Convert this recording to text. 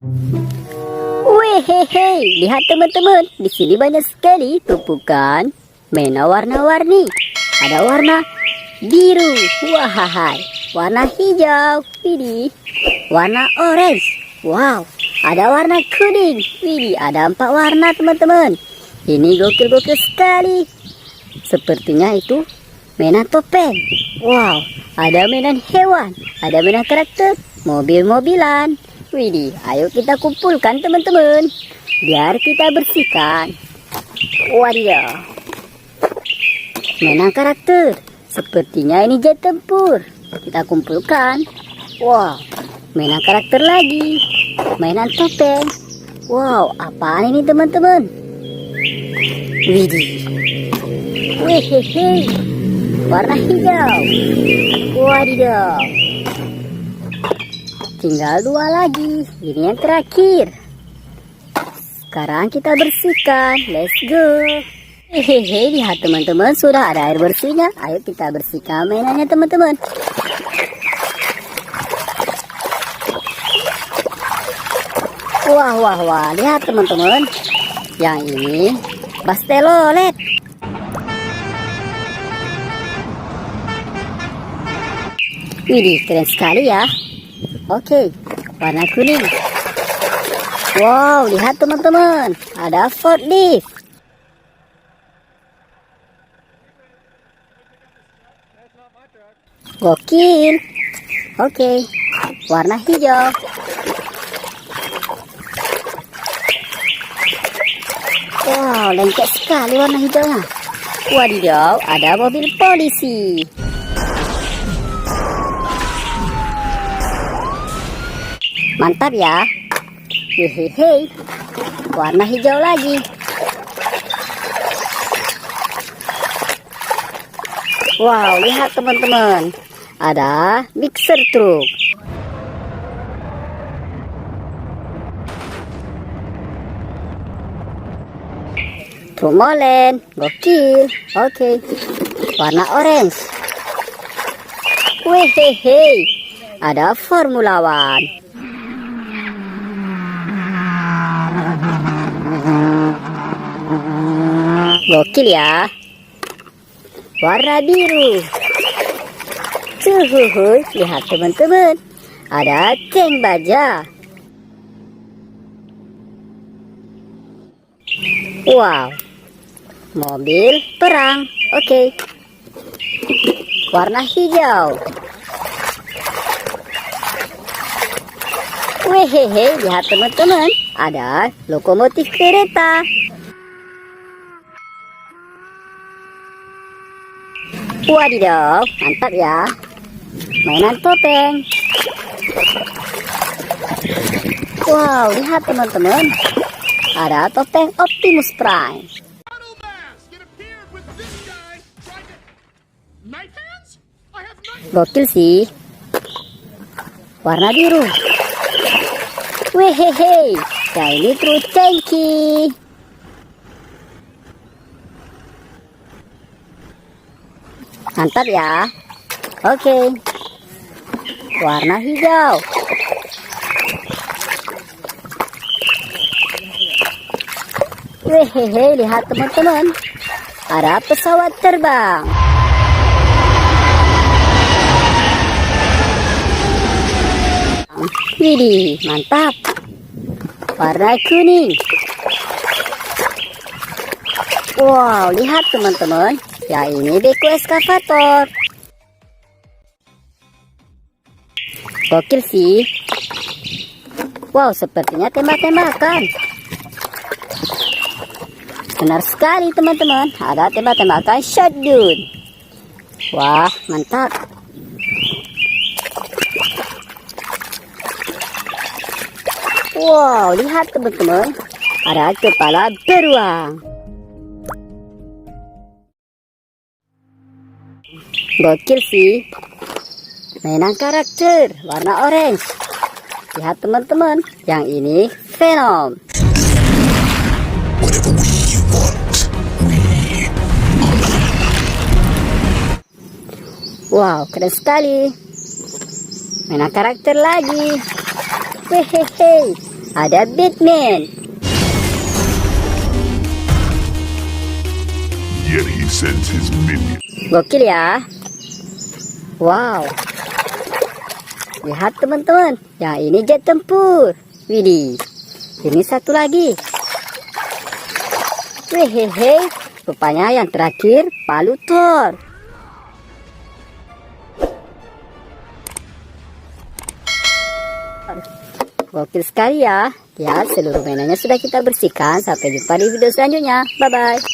Wehehe, lihat teman-teman, di sini banyak sekali tumpukan mainan warna-warni. Ada warna biru, wahai, warna hijau, widih, warna orange, wow, ada warna kuning, widih, ada 4 warna teman-teman. Ini gokil-gokil sekali. Sepertinya itu mainan topeng. Wow, ada mainan hewan, ada mainan karakter, mobil-mobilan. Widih, ayo kita kumpulkan teman-teman, biar kita bersihkan. Wadidaw, mainan karakter. Sepertinya ini jet tempur. Kita kumpulkan. Wow, mainan karakter lagi, mainan topeng. Wow, apaan ini teman-teman? Widih, wehehe, warna hijau. Wadidaw, tinggal 2 lagi. Ini yang terakhir. Sekarang kita bersihkan. Let's go. Hehehe, lihat teman-teman, sudah ada air bersihnya. Ayo kita bersihkan mainannya teman-teman. Wah, wah, wah. Lihat teman-teman. Yang ini Bastelolet. Widih, keren sekali ya. Oke, warna kuning. Wow, lihat teman-teman, ada forklift. Gokil. Oke, warna hijau. Wow, lengket sekali warna hijaunya. Wadidaw, ada mobil polisi. Mantap ya. Hehehe, warna hijau lagi. Wow, lihat teman-teman, ada mixer truk. Truk molen, gokil. Oke, warna orange. Wehehe, ada Formula One. Gokil ya. Warna biru. Cuhuhu, lihat teman-teman, ada tank baja. Wow, mobil perang. Oke, warna hijau. Wehehe, lihat teman-teman, ada lokomotif kereta. Wadidaw, mantap ya. Mainan topeng. Wow, lihat teman-teman, ada topeng Optimus Prime. Gokil sih. Warna biru. Wehehe, ya ini truk tangki. Mantap ya. Oke, warna hijau. Wehehe, lihat teman-teman, ada pesawat terbang. Widih, mantap. Warna kuning. Wow, lihat teman-teman, ya ini beko eskavator. Gokil sih. Wow, sepertinya tembak-tembakan. Benar sekali teman-teman, ada tembak-tembakan shotgun. Wah, mantap. Wow, lihat teman-teman, ada kepala beruang. Gokil sih. Mainan karakter warna orange. Lihat teman-teman, yang ini Venom. Wow, keren sekali. Mainan karakter lagi. Hehehe, ada Batman. Yet he sends his minions. Gokil ya. Wow. Lihat teman-teman, yang ini jet tempur. Widih, ini satu lagi. Wehehe, rupanya yang terakhir palu Thor. Gokil sekali ya. Ya, seluruh mainannya sudah kita bersihkan. Sampai jumpa di video selanjutnya. Bye-bye.